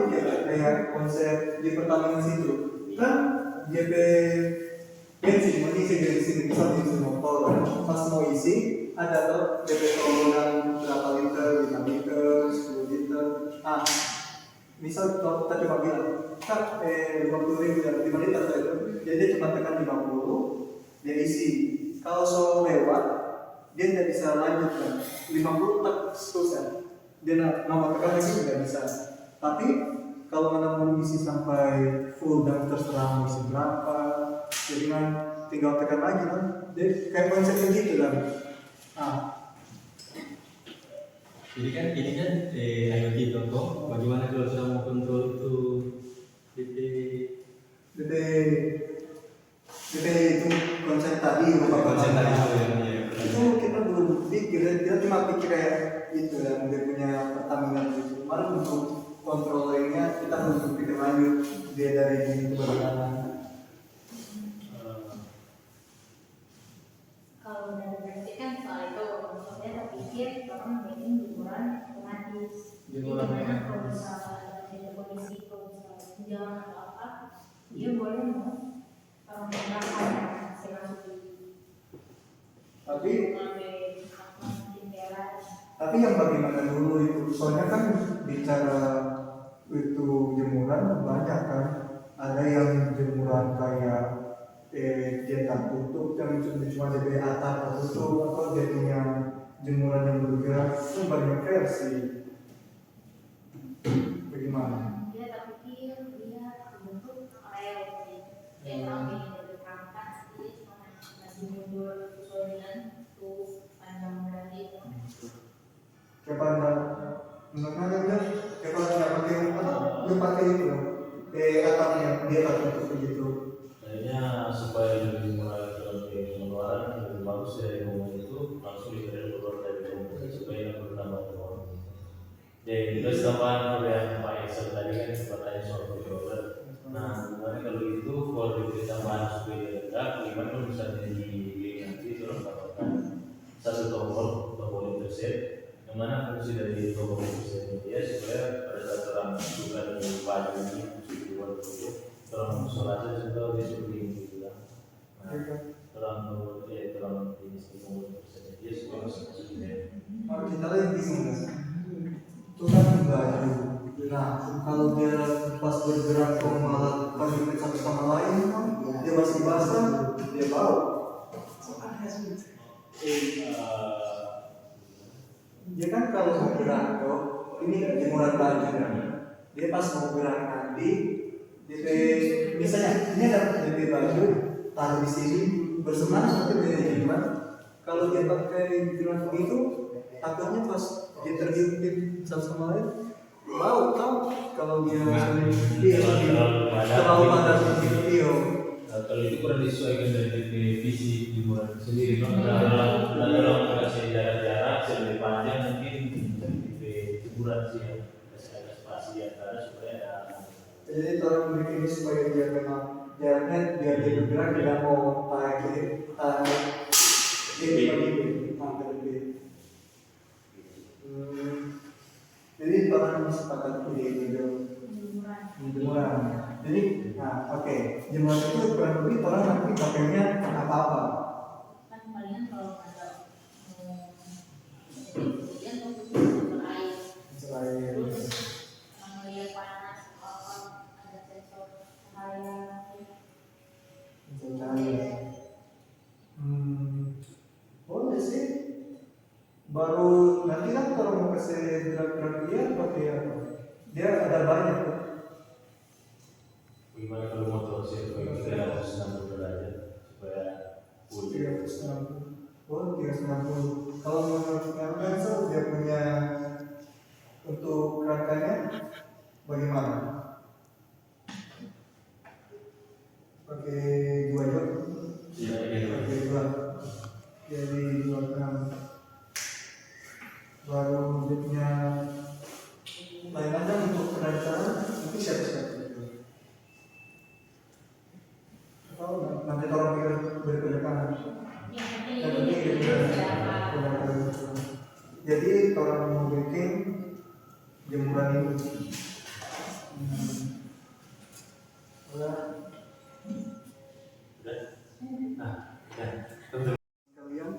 pikir kayak konsep di Pertamina situ kan GP bensin mengisi bensin misal bensin motor pas mau isi ada tuh GP tolongan berapa liter 5 liter 10 liter misal kita coba bilang kak 50.000 dan 5 liter itu jadi dia cuma tekan 50 dia isi kalau so lewat dia tidak bisa lanjut kan 50 tak selesai dia nambah tekan lagi tidak bisa tapi kalau mana mau isi sampai full dan terserah mau isi berapa jadi kan tinggal tekan lagi kan jadi kayak konsepnya gitu kan jadi kan ini kan IoT contoh bagaimana kalau saya mau kontrol itu DP itu konsep tadi konsep tadi itu kita belum pikir kita cuma pikir kayak itu yang dia punya Pertamina itu malah untuk kontrolernya kita belum pikir lanjut dia dari ini ke bagaimana. Kalau dari berarti kan soal itu maksudnya terpikir orang bikin jemuran otomatis dimana kalau misalnya ada kondisi kalau misalnya jalan atau apa dia boleh mau menggunakan hasil tapi yang bagaimana dulu itu soalnya kan bicara itu jemuran banyak kan ada yang jemuran kayak dia tak tutup yang cuma jadi atap tertutup atau dia punya jemuran yang bergerak itu banyak versi bagaimana? Dia terpikir dia bentuk rel yang kami berangkat dia cuma masih mundur sesuai dengan tuh panjang dari kepada menurutnya kepada pakai lu pakai itu atapnya dia tak tutup begitu kayaknya supaya lebih mulai pengeluaran lebih bagus dari rumah itu langsung diterima keluar dari rumah supaya tidak bertambah uang. Jadi kita tambahan yang Pak Excel tadi kan sepertinya soal controller. Nah, gimana kalau itu kalau diberi tambahan supaya dekat, gimana kalau misalnya di nanti tolong tambahkan satu tombol interset, yang mana fungsi dari tombol interset dia supaya pada saat orang buka di baju ini fungsi buat itu tolong sholat aja juga dia seperti ini juga. Tolong ini tombol interset dia supaya masuk kita lagi bingung kan itu kan baju nah kalau dia pas bergerak ke malah paling satu sama lain dia masih basah dia bau dia kan kalau mau gerak tuh ini jemuran baju kan dia pas mau gerak nanti DP misalnya ini ada DP baju taruh di sini bersemangat seperti dia jemuran kalau dia pakai jemuran begitu takutnya pas dia terhimpit satu sama lain bau tahu kalau dia terlalu padat video kalau itu kurang disesuaikan dari visi jemuran sendiri dalam kasih jarak-jarak lebih panjang mungkin dari jemuran sih ada spasi di antara supaya ada jadi tolong bikin ini supaya dia memang jaraknya biar dia bergerak tidak mau tarik dia begini hampir lebih jadi orang sepakat ide jemuran jadi jemuran itu kurang lebih orang nanti pakainya apa-apa kan palingan kalau ada kemudian untuk air terus melihat panas apa ada sensor cahaya boleh sih baru nanti kan kalau mau kasih gerak-gerak dia pakai apa dia ada banyak tuh gimana kalau motor sirkuit kita harus 60 derajat supaya 360 kalau menurut Ansel dia punya untuk rangkanya bagaimana pakai 2 jok pakai 2 jadi 2 gram baru dia punya lain aja untuk perancangan itu siapa-siapa itu atau nanti tolong berkedepan jadi kalau mau bikin jemuran ini Kalian,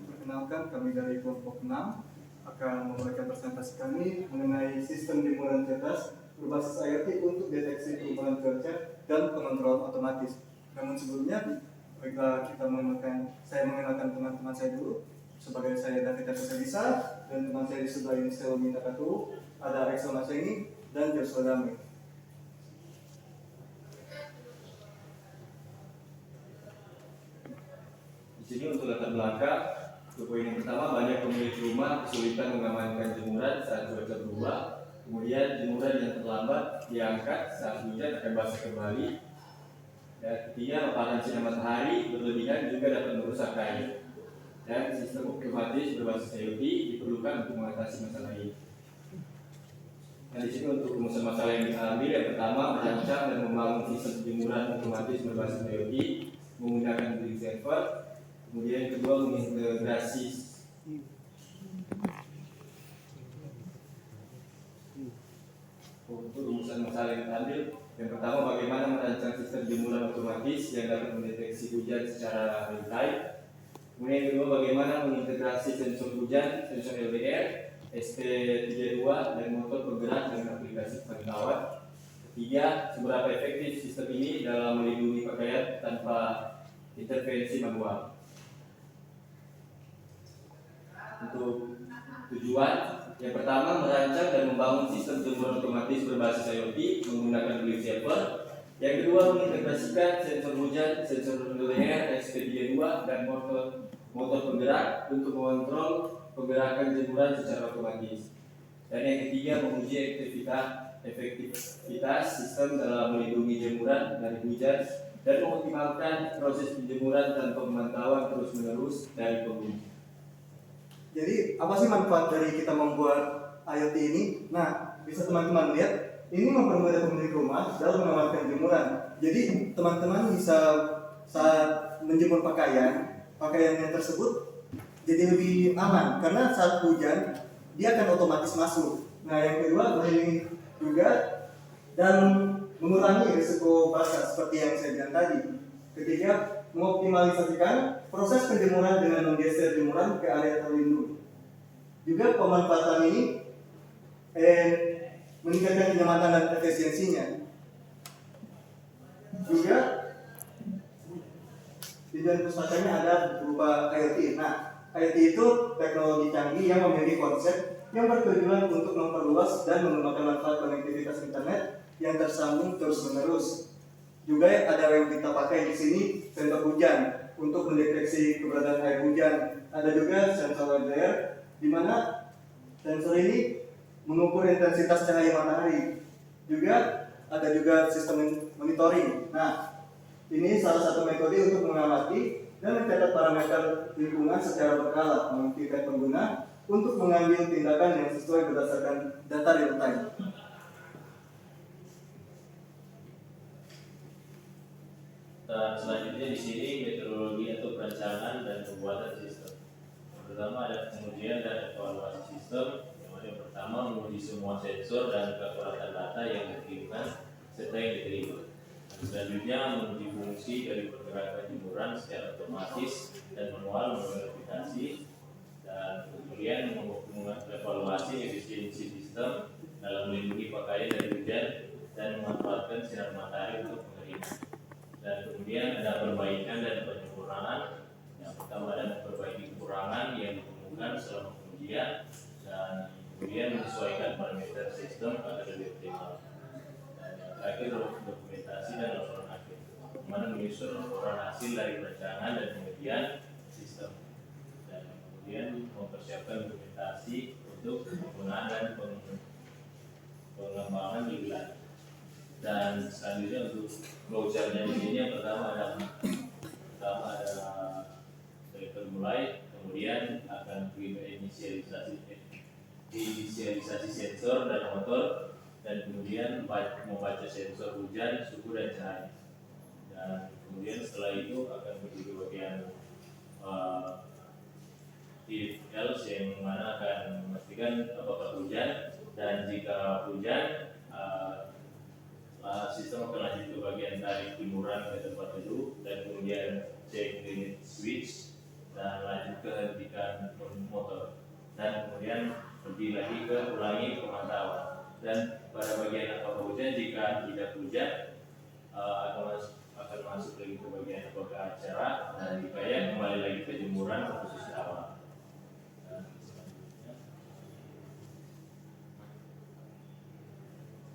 perkenalkan kami dari kelompok 6 akan memberikan presentasi kami mengenai sistem jemuran cerdas berbasis IoT untuk deteksi perubahan cuaca dan pengontrol otomatis. Namun sebelumnya, baiklah saya mengenalkan teman-teman saya dulu. Sebagai saya David Bisa dan teman saya di sebelah ini Selmi Takatu, ada Axel Masengi dan Joshua Dami. Di sini untuk latar belakang, untuk poin yang pertama, banyak pemilik rumah kesulitan mengamankan jemuran saat cuaca berubah. Kemudian jemuran yang terlambat diangkat saat hujan akan basah kembali. Dan ketiga, paparan sinar matahari berlebihan juga dapat merusak kain. Dan sistem otomatis berbasis IoT diperlukan untuk mengatasi masalah ini. Nah, di sini untuk rumusan masalah yang kita ambil, yang pertama merancang dan membangun sistem jemuran otomatis berbasis IoT menggunakan bilik server. Kemudian yang kedua mengintegrasi untuk rumusan masalah yang kita ambil. Yang pertama, bagaimana merancang sistem jemuran otomatis yang dapat mendeteksi hujan secara real time. Kemudian yang kedua, bagaimana mengintegrasi sensor hujan, sensor LDR, SP32 dan motor penggerak dengan aplikasi pantauan. Ketiga, seberapa efektif sistem ini dalam melindungi pakaian tanpa intervensi manual. Untuk tujuan, yang pertama merancang dan membangun sistem jemuran otomatis berbasis IoT menggunakan bilik server. Yang kedua, mengintegrasikan sensor hujan, sensor LDR, SP32 dan motor penggerak untuk mengontrol pergerakan jemuran secara otomatis. Dan yang ketiga, menguji efektivitas sistem dalam melindungi jemuran dari hujan dan mengoptimalkan proses penjemuran tanpa pemantauan terus-menerus dari pengguna. Jadi apa sih manfaat dari kita membuat IoT ini? Nah, bisa teman-teman lihat, ini mempermudah pemilik rumah dalam mengamankan jemuran. Jadi teman-teman bisa saat menjemur pakaiannya tersebut jadi lebih aman karena saat hujan dia akan otomatis masuk. Nah, yang kedua melindungi juga dan mengurangi risiko basah seperti yang saya bilang tadi. Ketiga, mengoptimalisasikan proses penjemuran dengan menggeser jemuran ke area terlindung. Juga pemanfaatan ini meningkatkan kenyamanan dan efisiensinya. Juga tujuan pusatanya ada berupa IoT. Nah, IoT itu teknologi canggih yang memiliki konsep yang bertujuan untuk memperluas dan mengembangkan manfaat konektivitas internet yang tersambung terus-menerus. Juga ada yang kita pakai di sini sensor hujan untuk mendeteksi keberadaan air hujan. Ada juga sensor LDR di mana sensor ini mengukur intensitas cahaya matahari. Juga ada juga sistem monitoring. Nah, ini salah satu metode untuk mengamati dan mencatat parameter lingkungan secara berkala, memungkinkan pengguna untuk mengambil tindakan yang sesuai berdasarkan data real time. Dan selanjutnya di sini metodologi atau perencanaan dan pembuatan sistem. Yang pertama ada pengujian dan evaluasi sistem. Yang pertama menguji semua sensor dan kekuatan data yang dikirimkan serta yang diterima. Dan selanjutnya menguji fungsi dari pergerakan jemuran secara otomatis dan manual melalui aplikasi. Dan kemudian mengevaluasi efisiensi sistem dalam melindungi pakaian dari hujan dan memanfaatkan sinar matahari untuk pengeringan. Dan kemudian ada perbaikan dan penyempurnaan. Yang pertama ada memperbaiki kekurangan yang ditemukan selama pengujian dan kemudian menyesuaikan parameter sistem agar lebih optimal. Dan yang terakhir dokumentasi dan laporan akhir, mana menyusun laporan hasil dari perencanaan dan pengujian sistem. Dan kemudian mempersiapkan dokumentasi untuk penggunaan dan pengembangan lebih lanjut. Dan selanjutnya untuk vouchernya di sini yang pertama ada dari mulai, kemudian akan inisialisasi sensor dan motor, dan kemudian membaca sensor hujan, suhu dan cahaya. Dan kemudian setelah itu akan menuju ke bagian else yang mana akan memastikan apakah hujan, dan jika hujan sistem akan lanjut ke bagian tarik jemuran ke tempat teduh dan kemudian cek limit switch dan lanjut ke hentikan motor dan kemudian pergi lagi ke ulangi pemantauan. Dan pada bagian apakah hujan, jika tidak hujan akan masuk lagi ke bagian apakah acara, dan jika ya kembali lagi ke jemuran ke posisi awal.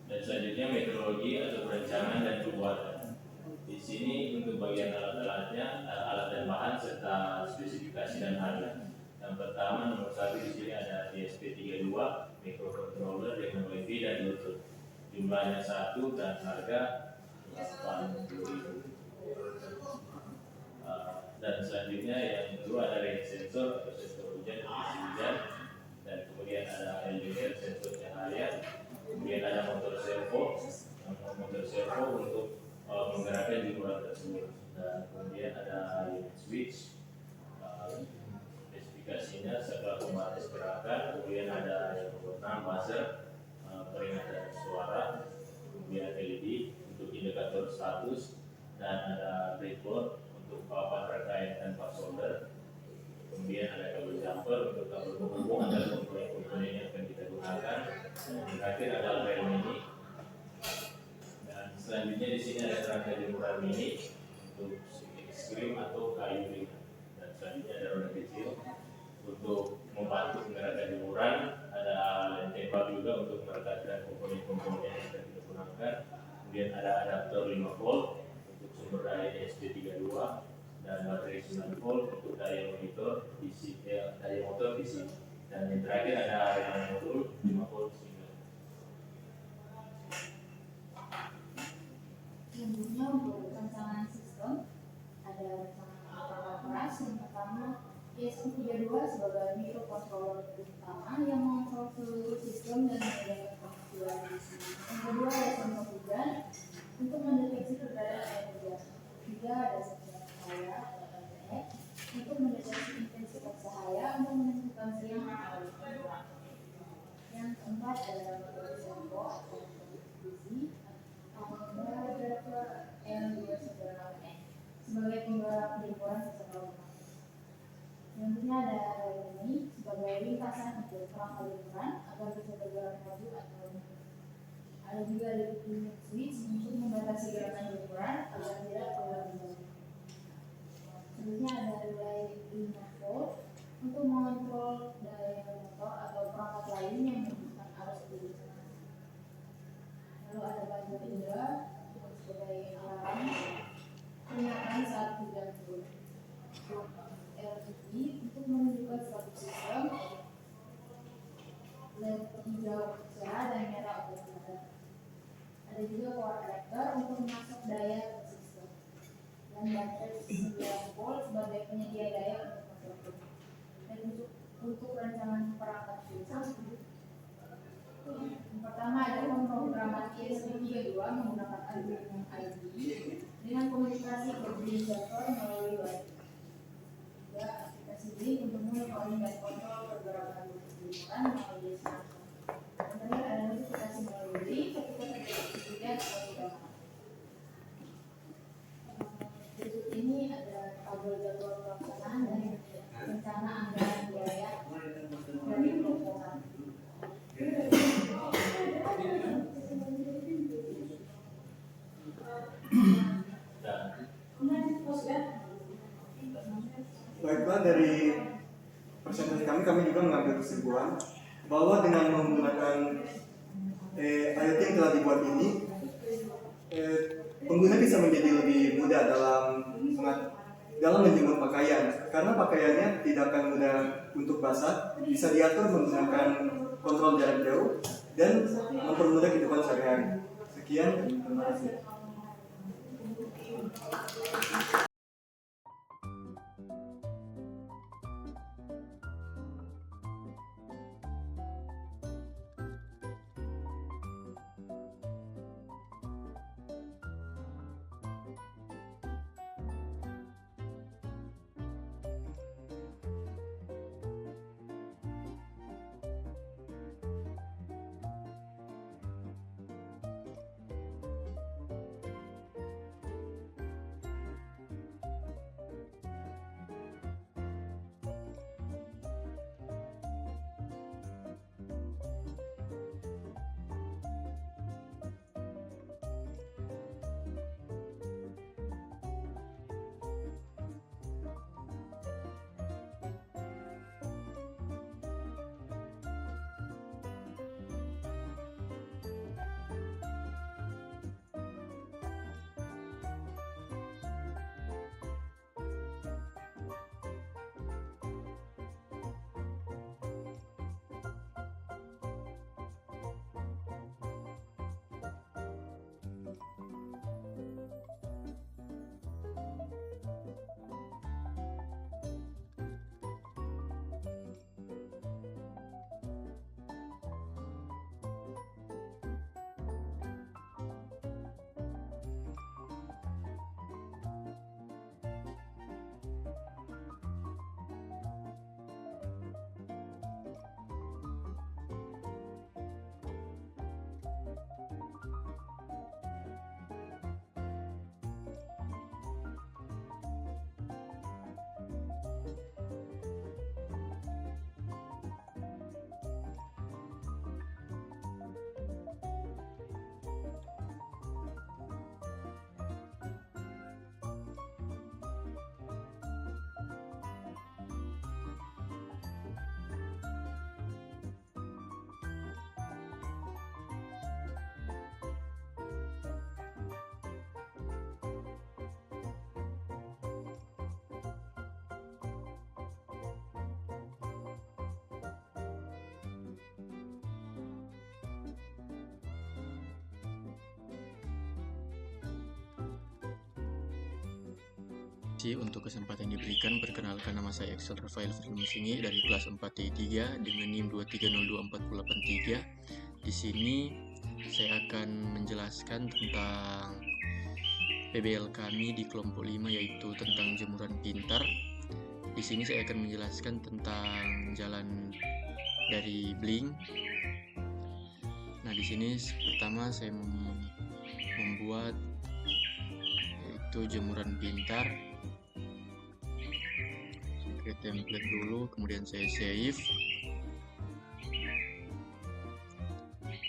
Dan selanjutnya meteorologi atau perencanaan dan pembuatan. Di sini untuk bagian alat-alatnya, alat dan bahan serta spesifikasi dan harga. Yang pertama nomor 1 di sini ada DSP32 microcontroller dengan WiFi dan Bluetooth. Jumlahnya 1 dan harga 80.000. Dan selanjutnya yang kedua ada rain sensor atau sensor hujan, kondisi hujan, dan kemudian ada LDR sensor cahaya. Kemudian ada motor servo untuk menggerakkan jemuran tersebut, dan kemudian ada unit switch, spesifikasinya setelah pembatas gerakan. Kemudian ada yang nomor 6 buzzer, peringatan suara, kemudian LED untuk indikator status, dan ada breadboard untuk papan rangkaian tanpa solder. Kemudian ada kabel jumper untuk kabel penghubung antara komponen-komponen yang akan kita gunakan. Dan terakhir ada rel mini. Dan selanjutnya di sini ada kerangka jemuran mini untuk es krim atau kayu ringan. Dan selanjutnya ada roda kecil untuk membantu menggerakkan jemuran. Ada lem tembak juga untuk merekatkan komponen-komponen yang akan kita gunakan. Kemudian ada adaptor 5 volt untuk sumber daya SP32 dan baterai 9 volt untuk daya motor DC, dan yang terakhir ada rekaman modul 5 volt single. Selanjutnya untuk rancangan sistem ada rancangan perangkat keras. Yang pertama ESP32 sebagai microcontroller utama yang mengontrol seluruh sistem dan menjaga kemajuan di sini. Yang kedua ada sensor hujan untuk mendeteksi keberadaan air hujan. Tiga ada sensor cahaya untuk mendeteksi intensitas cahaya untuk menentukan siang atau malam. Yang keempat ada motor servo atau distribusi L296N sebagai penggerak jemuran secara otomatis. Selanjutnya ada ini sebagai lintasan untuk perangkat jemuran agar bisa bergerak maju atau mundur. Ada juga limit switch untuk membatasi gerakan jemuran agar tidak keluar jauh. Selanjutnya ada relay 5 volt untuk mengontrol daya motor atau perangkat lain yang membutuhkan arus listrik. Lalu ada buzzer juga sebagai alarm peringatan saat hujan turun. LED untuk menunjukkan status sistem, LED hijau cerah dan merah untuk padam. Ada juga power adapter untuk memasok daya ke sistem, dan baterai 9 volt sebagai penyedia daya untuk motor. Dan untuk rancangan perangkat sistem, yang pertama ada pemrograman ESP32 menggunakan Arduino ID dengan komunikasi ke inverter melalui WiFi. Juga aplikasi link untuk monitoring dan kontrol pergerakan jemuran melalui smartphone. Yang terakhir ada notifikasi melalui link ketika terjadi hujan atau tidak. Berikut ini ada tabel jadwal pelaksanaan dan rencana anggaran biaya dari proposal. Baiklah, dari presentasi kami juga mengambil kesimpulan bahwa dengan menggunakan IoT yang telah dibuat ini, pengguna bisa menjadi lebih mudah dalam menjemur pakaian, karena pakaiannya tidak akan mudah untuk basah, bisa diatur menggunakan kontrol jarak jauh dan mempermudah kehidupan sehari-hari. Sekian, terima kasih. kasih untuk kesempatan yang diberikan. Perkenalkan, nama saya Excel Rafael Firmusingi dari kelas 4T3 dengan NIM 2302483. Di sini saya akan menjelaskan tentang PBL kami di kelompok 5, yaitu tentang jemuran pintar. Di sini saya akan menjelaskan tentang jalan dari Blink. Nah, di sini pertama saya membuat yaitu jemuran pintar. Create template dulu, kemudian saya save.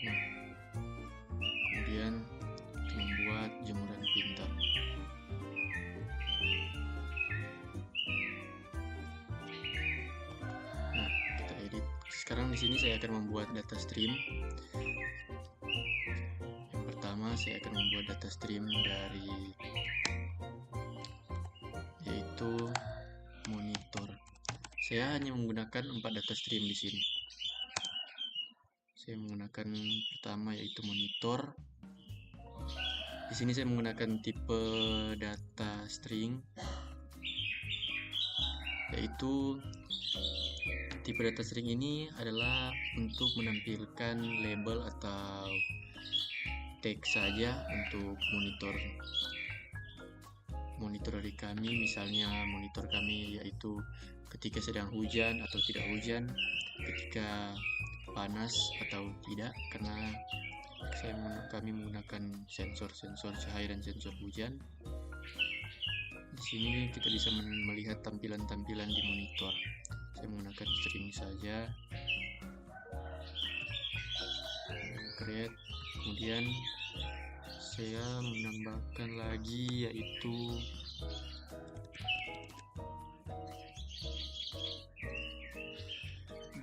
Nah, kemudian membuat jemuran pintar. Nah, kita edit. Sekarang di sini saya akan membuat data stream. Yang pertama saya akan membuat data stream dari yaitu monitor. Saya hanya menggunakan 4 data stream di sini. Saya menggunakan pertama yaitu monitor. Di sini saya menggunakan tipe data string, yaitu tipe data string ini adalah untuk menampilkan label atau teks saja untuk monitor dari kami. Misalnya monitor kami yaitu ketika sedang hujan atau tidak hujan, ketika panas atau tidak, karena kami menggunakan sensor cahaya dan sensor hujan. Di sini kita bisa melihat tampilan-tampilan di monitor. Saya menggunakan string saja, create, kemudian saya menambahkan lagi yaitu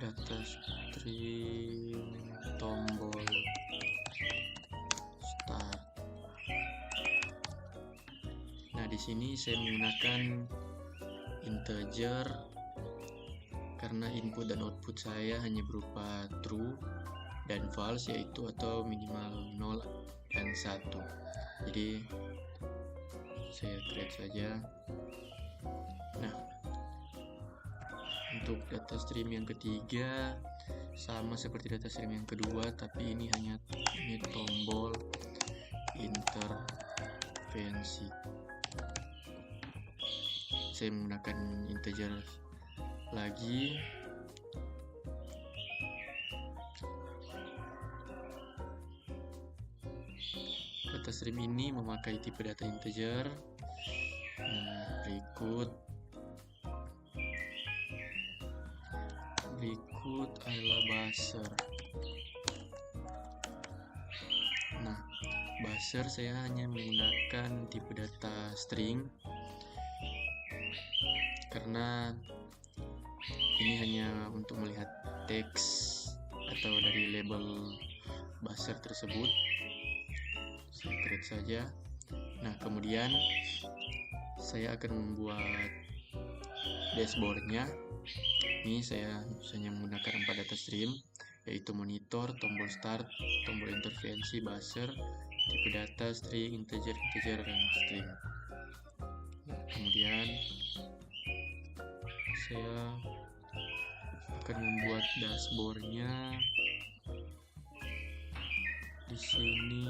data string tombol start. Nah, di sini saya menggunakan integer karena input dan output saya hanya berupa true dan false, yaitu atau minimal 0 dan 1. Jadi saya create saja. Nah, untuk data stream yang ketiga sama seperti data stream yang kedua, tapi ini hanya tombol intervensi. Saya menggunakan integer lagi. Data stream ini memakai tipe data integer. Nah, berikut adalah buzzer. Nah, buzzer saya hanya menggunakan tipe data string karena ini hanya untuk melihat teks atau dari label buzzer tersebut. Saya create saja. Nah, kemudian saya akan membuat dashboardnya. Ini saya hanya menggunakan 4 data stream, yaitu monitor, tombol start, tombol intervensi, buzzer, tipe data, string, integer, dan string. Nah, kemudian saya akan membuat dashboardnya di sini.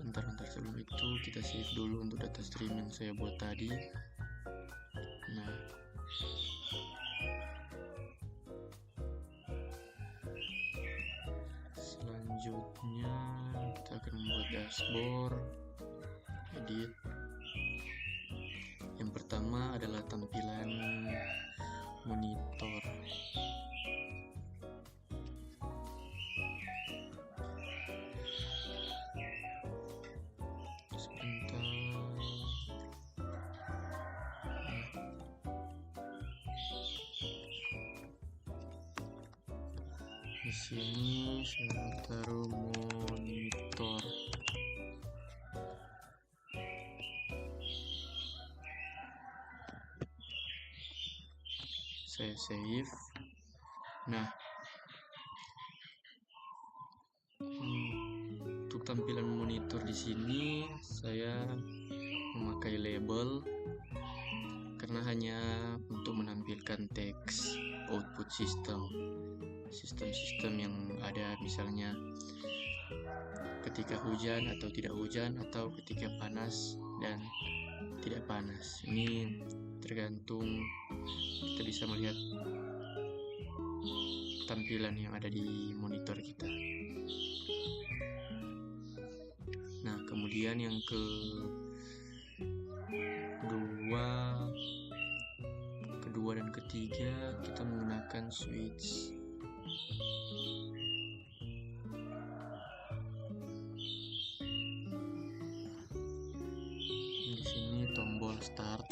Bentar, sebelum itu kita save dulu untuk data stream yang saya buat tadi. Nah, selanjutnya kita akan membuat dashboard, edit. Yang pertama adalah tampilan monitor. Di sini saya taruh monitor. Saya save. Nah, untuk tampilan monitor di sini saya memakai label karena hanya untuk menampilkan teks output sistem yang ada, misalnya ketika hujan atau tidak hujan, atau ketika panas dan tidak panas. Ini tergantung kita bisa melihat tampilan yang ada di monitor kita. Nah, kemudian yang kedua dan ketiga kita menggunakan switch. Di sini tombol start,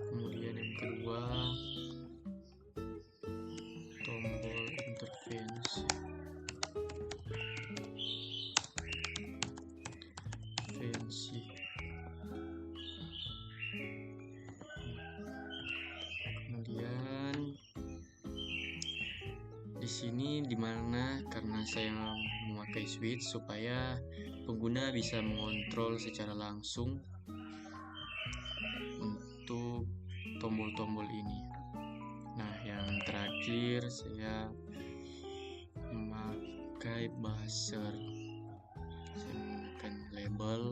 kemudian yang kedua tombol intervensi. Kemudian di sini dimana karena saya memakai switch supaya pengguna bisa mengontrol secara langsung untuk tombol-tombol ini. Nah, yang terakhir saya memakai buzzer. Saya menggunakan label.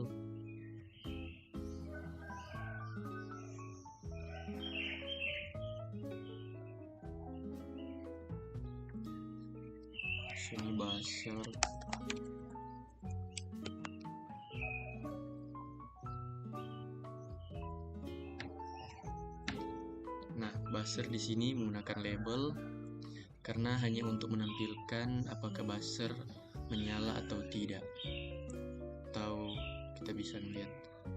Sini buzzer. Nah, buzzer di sini menggunakan label karena hanya untuk menampilkan apakah buzzer menyala atau tidak. Atau kita bisa melihat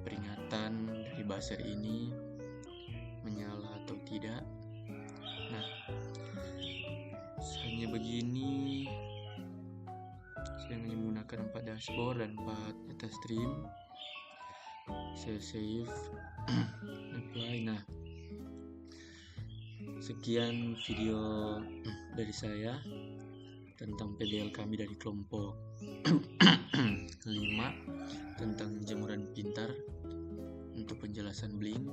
peringatan dari buzzer ini menyala atau tidak. Nah, hanya begini. Saya hanya menggunakan 4 dashboard dan 4 data stream. Saya save, apply. Nah, sekian video dari saya tentang PBL kami dari kelompok 5 tentang jemuran pintar untuk penjelasan Blink,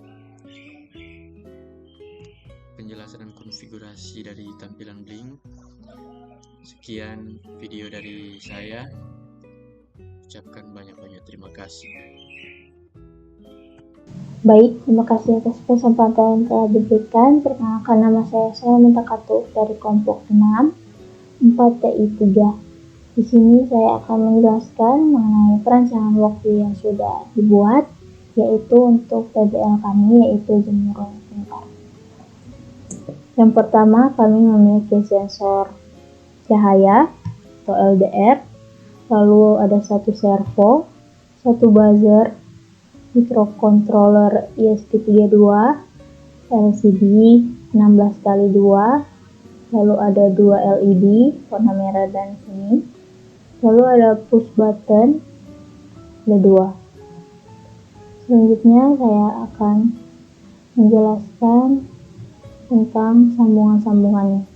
penjelasan dan konfigurasi dari tampilan Blink. Sekian video dari saya. Ucapkan banyak-banyak terima kasih. Baik, terima kasih atas kesempatan yang telah diberikan. Perkenalkan, nama saya Minta Katu dari kelompok 6 4TI3. Di sini saya akan menjelaskan mengenai perancangan waktu yang sudah dibuat, yaitu untuk PBL kami, yaitu jemuran pintar. Yang pertama, kami memiliki sensor cahaya atau LDR, lalu ada satu servo, satu buzzer, microcontroller ESP32, LCD 16x2, lalu ada 2 LED warna merah dan kuning, lalu ada push button, ada 2. Selanjutnya saya akan menjelaskan tentang sambungan-sambungannya.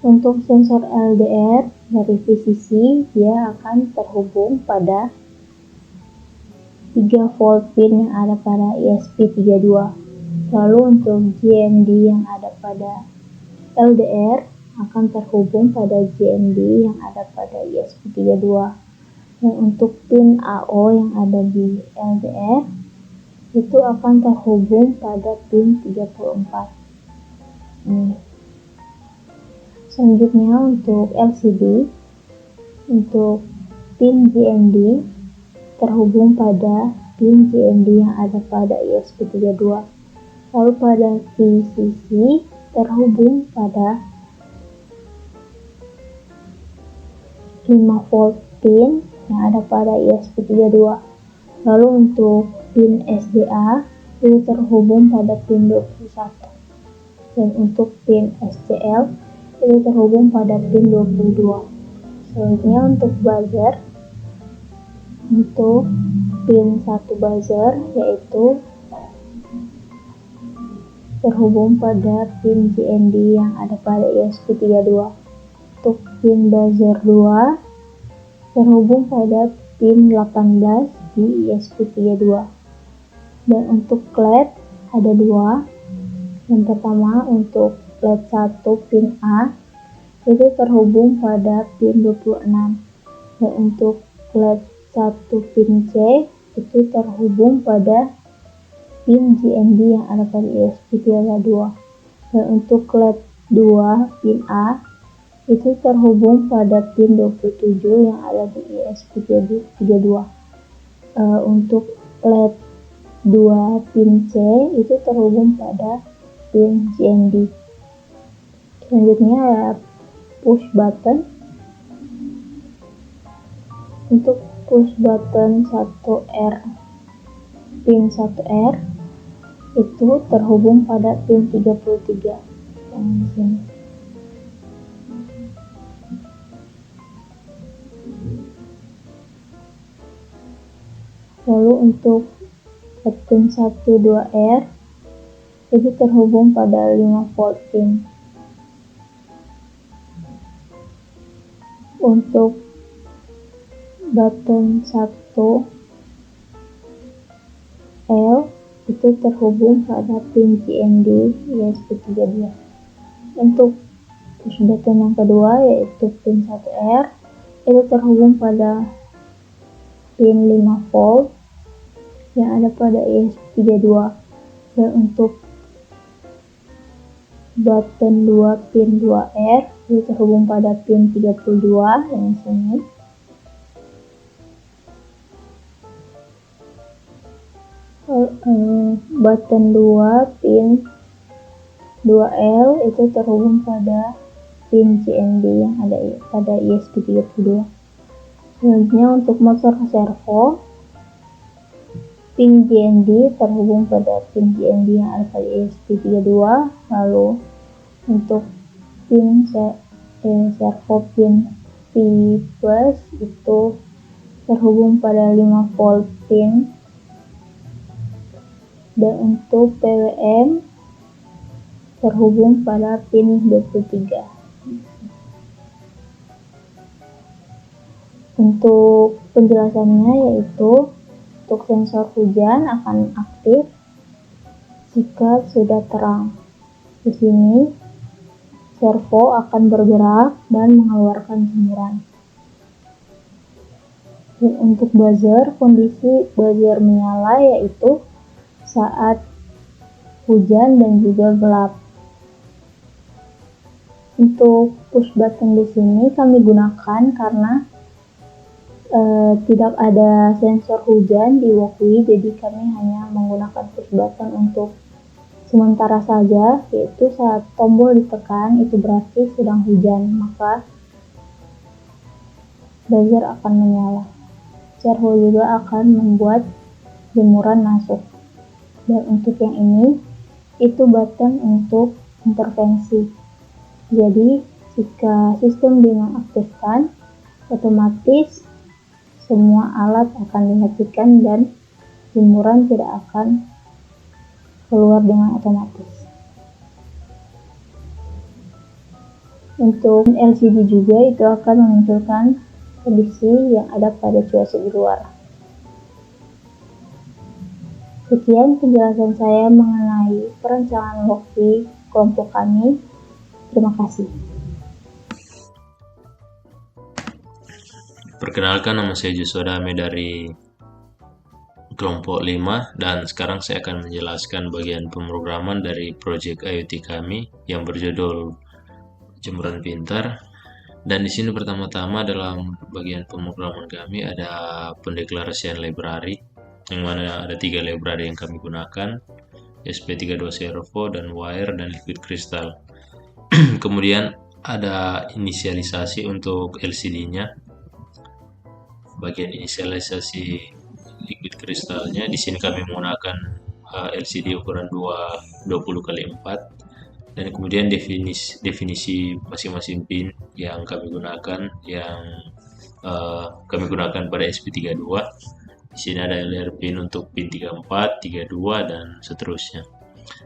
Untuk sensor LDR dari VCC, dia akan terhubung pada 3 volt pin yang ada pada ESP32. Lalu untuk GND yang ada pada LDR akan terhubung pada GND yang ada pada ESP32. Dan untuk pin AO yang ada di LDR itu akan terhubung pada pin 34. Selanjutnya untuk LCD, untuk pin GND terhubung pada pin GND yang ada pada ESP32. Lalu pada VCC terhubung pada 5 volt pin yang ada pada ESP32. Lalu untuk pin SDA itu terhubung pada pin 21. Dan untuk pin SCL itu terhubung pada pin 22. Selanjutnya untuk buzzer, untuk pin 1 buzzer yaitu terhubung pada pin JND yang ada pada ESP32. Untuk pin buzzer 2 terhubung pada pin 18 di ESP32. Dan untuk LED ada dua. Yang pertama untuk LED 1 pin A itu terhubung pada pin 26. Dan untuk LED 1 pin C itu terhubung pada pin JND yang ada pada ESP32. Dan untuk LED 2 pin A itu terhubung pada pin 27 yang ada di ESP32. Untuk LED 2 pin C itu terhubung pada pin JND. Selanjutnya ada push button. Untuk push button 1R pin 1R itu terhubung pada pin 33 yang di sini. Lalu untuk button 12R itu terhubung pada 5 volt pin. Untuk button 1L itu terhubung pada pin JND ESP32. Untuk push button yang kedua yaitu pin 1R itu terhubung pada pin 5 volt yang ada pada ESP32. Dan untuk button 2 pin 2R itu terhubung pada pin 32 yang di sini. Button 2 pin 2L itu terhubung pada pin JND yang ada pada ESP32. Selanjutnya untuk motor servo, pin JND terhubung pada pin JND yang ada pada ESP32. Lalu untuk pin servo pin P+ itu terhubung pada 5 volt pin. Dan untuk PWM terhubung pada pin 23. Untuk penjelasannya yaitu untuk sensor hujan akan aktif jika sudah terang. Di sini servo akan bergerak dan mengeluarkan jemuran. Dan untuk buzzer, kondisi buzzer menyala yaitu saat hujan dan juga gelap. Untuk push button di sini kami gunakan karena tidak ada sensor hujan di Walkway, jadi kami hanya menggunakan push button untuk sementara saja, yaitu saat tombol ditekan itu berarti sedang hujan, maka buzzer akan menyala. Servo juga akan membuat jemuran masuk. Dan untuk yang ini itu button untuk intervensi. Jadi jika sistem dinonaktifkan, otomatis semua alat akan dimatikan dan jemuran tidak akan keluar dengan otomatis. Untuk LCD juga itu akan memunculkan kondisi yang ada pada cuaca di luar. Sekian penjelasan saya mengenai perencanaan Walkway kelompok kami. Terima kasih. Perkenalkan, nama saya Joshua Dame dari kelompok 5 dan sekarang saya akan menjelaskan bagian pemrograman dari proyek IoT kami yang berjudul Jemuran Pintar. Dan di sini pertama-tama dalam bagian pemrograman kami ada pendeklarasian library, yang mana ada 3 library yang kami gunakan, ESP32 Servo dan Wire dan Liquid Crystal. Kemudian ada inisialisasi untuk LCD-nya. Bagian inisialisasi liquid kristalnya di sini kami menggunakan LCD ukuran 20x4, dan kemudian definisi masing-masing pin yang kami gunakan pada SP32. Di sini ada LR pin untuk pin 34, 32 dan seterusnya.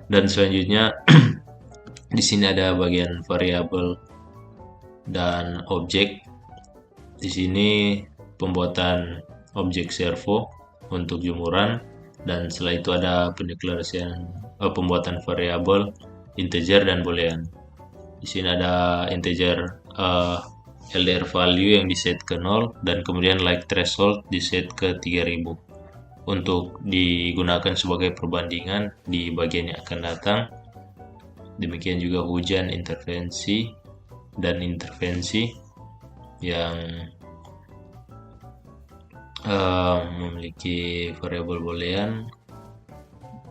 Dan selanjutnya di sini ada bagian variabel dan objek. Di sini pembuatan objek servo untuk jemuran, dan setelah itu ada pendeklarasian pembuatan variabel integer dan boolean. Di sini ada integer LDR value yang diset ke 0, dan kemudian like threshold diset ke 3000 untuk digunakan sebagai perbandingan di bagian yang akan datang. Demikian juga hujan intervensi dan intervensi yang memiliki variabel boolean,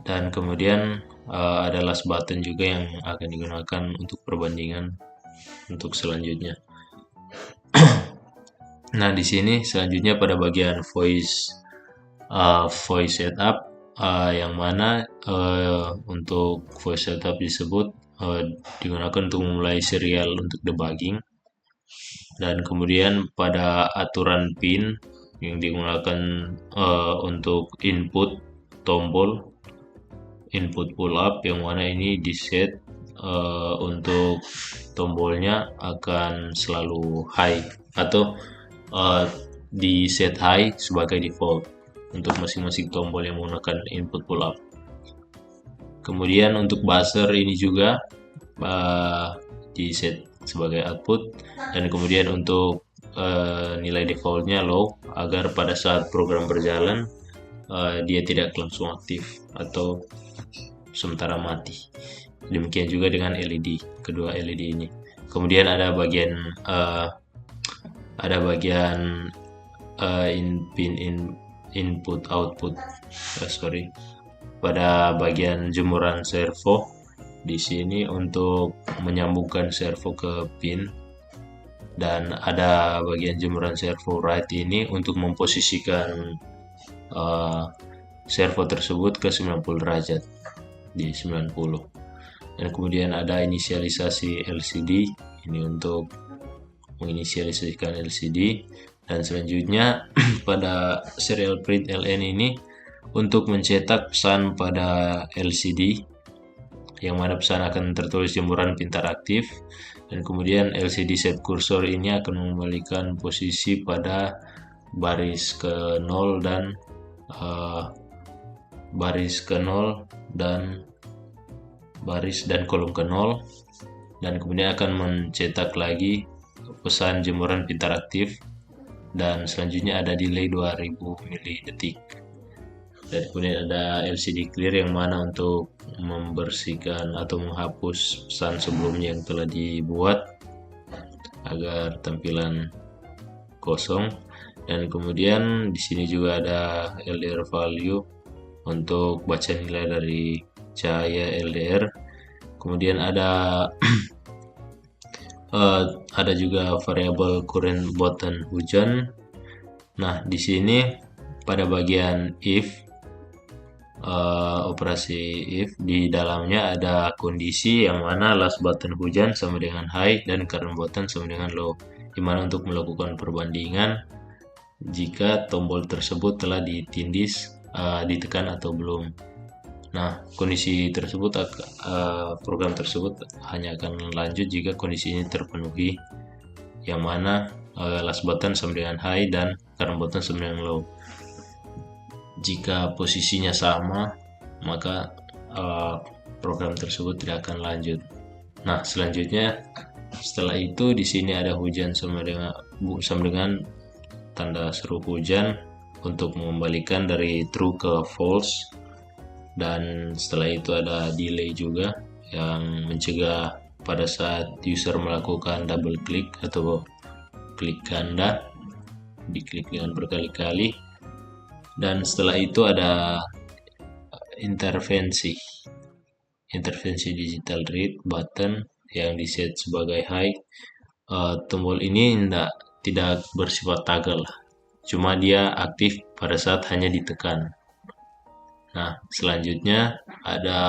dan kemudian ada last button juga yang akan digunakan untuk perbandingan untuk selanjutnya. Nah, di sini selanjutnya pada bagian voice setup, yang mana untuk voice setup disebut digunakan untuk memulai serial untuk debugging, dan kemudian pada aturan pin yang digunakan untuk input tombol input pull up, yang mana ini di set untuk tombolnya akan selalu high atau di set high sebagai default untuk masing-masing tombol yang menggunakan input pull up. Kemudian untuk buzzer ini juga di set sebagai output, dan kemudian untuk nilai defaultnya low agar pada saat program berjalan dia tidak langsung aktif atau sementara mati. Demikian juga dengan LED, kedua LED ini. Kemudian ada bagian input output pada bagian jemuran servo di sini untuk menyambungkan servo ke pin, dan ada bagian jemuran servo right ini untuk memposisikan servo tersebut ke 90 derajat di 90. Dan kemudian ada inisialisasi LCD ini untuk menginisialisasikan LCD, dan selanjutnya pada serial print LN ini untuk mencetak pesan pada LCD, yang mana pesan akan tertulis jemuran pintar aktif, dan kemudian LCD set cursor ini akan mengembalikan posisi pada baris ke 0 dan baris dan kolom ke 0, dan kemudian akan mencetak lagi pesan jemuran pintar aktif, dan selanjutnya ada delay 2000 milidetik. Dan kemudian ada LCD clear yang mana untuk membersihkan atau menghapus pesan sebelumnya yang telah dibuat agar tampilan kosong. Dan kemudian di sini juga ada LDR value untuk baca nilai dari cahaya LDR. Kemudian ada juga variabel current button hujan. Nah, di sini pada bagian if operasi if, di dalamnya ada kondisi yang mana last button hujan sama dengan high dan current button sama dengan low, dimana untuk melakukan perbandingan jika tombol tersebut telah ditindis, ditekan atau belum. Nah, kondisi tersebut program tersebut hanya akan lanjut jika kondisi ini terpenuhi, yang mana last button sama dengan high dan current button sama dengan low. Jika posisinya sama, maka program tersebut tidak akan lanjut. Nah, selanjutnya setelah itu di sini ada hujan sama dengan tanda seru hujan untuk mengembalikan dari true ke false, dan setelah itu ada delay juga yang mencegah pada saat user melakukan double click atau klik ganda, diklik dengan berkali-kali. Dan setelah itu ada intervensi digital read button yang diset sebagai high. Tombol ini tidak bersifat toggle, cuma dia aktif pada saat hanya ditekan. Nah, selanjutnya ada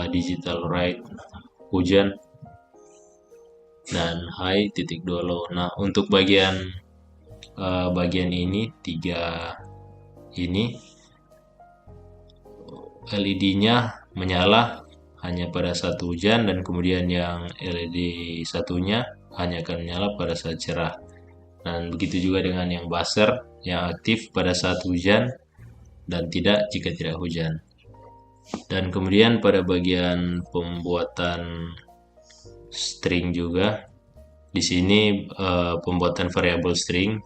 digital write hujan dan high titik 2 low. Nah, untuk bagian ini 3 ini LED-nya menyala hanya pada saat hujan, dan kemudian yang LED satunya hanya akan menyala pada saat cerah. Dan begitu juga dengan yang buzzer yang aktif pada saat hujan dan tidak jika tidak hujan. Dan kemudian pada bagian pembuatan string juga, di sini pembuatan variabel string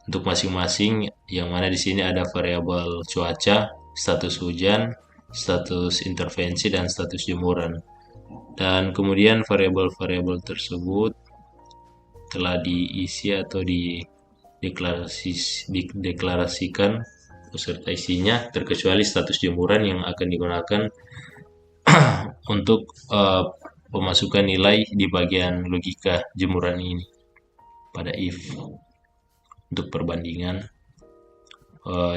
untuk masing-masing, yang mana di sini ada variabel cuaca, status hujan, status intervensi, dan status jemuran. Dan kemudian variabel-variabel tersebut telah diisi atau dideklarasikan beserta isinya, terkecuali status jemuran yang akan digunakan untuk pemasukan nilai di bagian logika jemuran ini pada if. Untuk perbandingan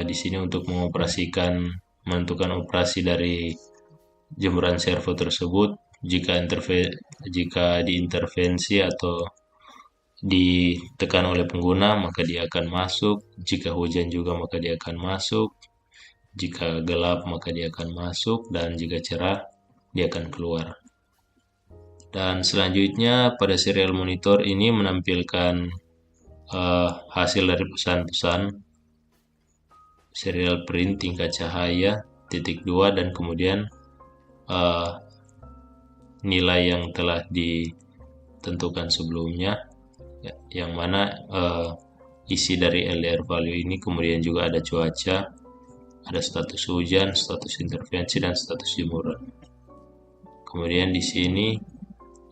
di sini untuk menentukan operasi dari jemuran servo tersebut, jika diintervensi atau ditekan oleh pengguna maka dia akan masuk, jika hujan juga maka dia akan masuk, jika gelap maka dia akan masuk, dan jika cerah dia akan keluar. Dan selanjutnya pada serial monitor ini menampilkan hasil dari pesan-pesan serial print tingkat cahaya titik 2, dan kemudian nilai yang telah ditentukan sebelumnya, yang mana isi dari LDR value ini kemudian juga ada cuaca, ada status hujan, status intervensi, dan status jemuran. Kemudian di sini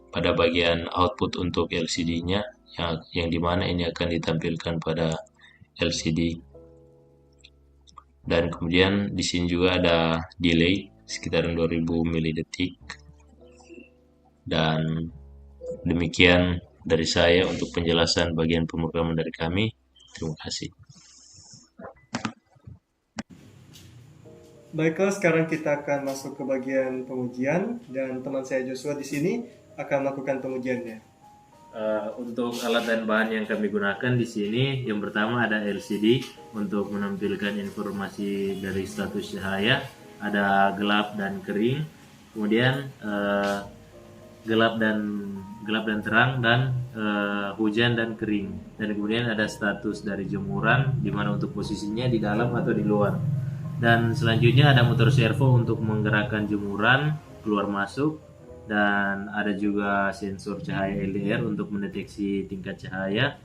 pada bagian output untuk LCD-nya, yang dimana ini akan ditampilkan pada LCD. Dan kemudian di sini juga ada delay sekitar 2000 milidetik. Dan demikian dari saya untuk penjelasan bagian pemrograman dari kami. Terima kasih. Baiklah, sekarang kita akan masuk ke bagian pengujian, dan teman saya Joshua di sini akan melakukan pengujiannya. Untuk alat dan bahan yang kami gunakan di sini, yang pertama ada LCD untuk menampilkan informasi dari status cahaya, ada gelap dan kering, kemudian gelap dan terang, dan hujan dan kering, dan kemudian ada status dari jemuran, di mana untuk posisinya di dalam atau di luar. Dan selanjutnya ada motor servo untuk menggerakkan jemuran keluar masuk, dan ada juga sensor cahaya LDR untuk mendeteksi tingkat cahaya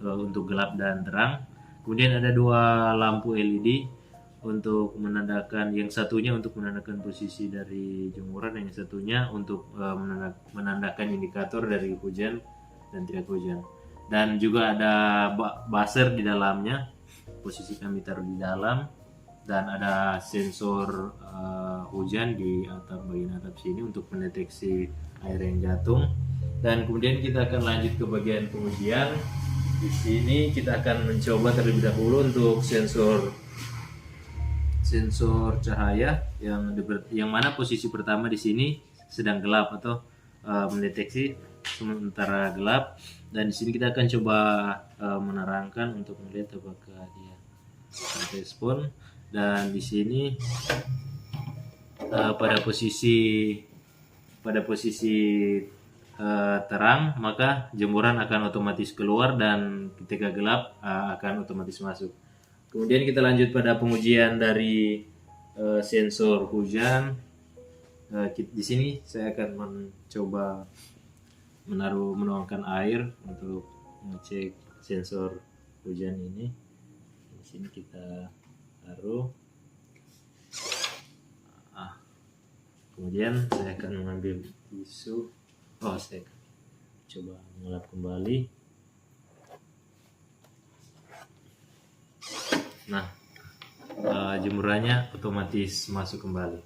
untuk gelap dan terang. Kemudian ada dua lampu LED untuk menandakan, yang satunya untuk menandakan posisi dari jemuran, dan yang satunya untuk menandakan indikator dari hujan dan tidak hujan. Dan juga ada buzzer di dalamnya, posisi kami taruh di dalam, dan ada sensor hujan di bagian atap sini untuk mendeteksi air yang jatuh. Dan kemudian kita akan lanjut ke bagian pengujian. Di sini kita akan mencoba terlebih dahulu untuk sensor cahaya yang mana posisi pertama di sini sedang gelap atau mendeteksi sementara gelap, dan di sini kita akan coba menerangkan untuk melihat apakah dia respon. Dan di sini pada posisi terang maka jemuran akan otomatis keluar, dan ketika gelap akan otomatis masuk. Kemudian kita lanjut pada pengujian dari sensor hujan. Di sini saya akan mencoba menuangkan air untuk mengecek sensor hujan ini. Di sini kita taruh. Kemudian saya akan mengambil tisu. Saya coba mengelap kembali. Nah, jemurannya otomatis masuk kembali.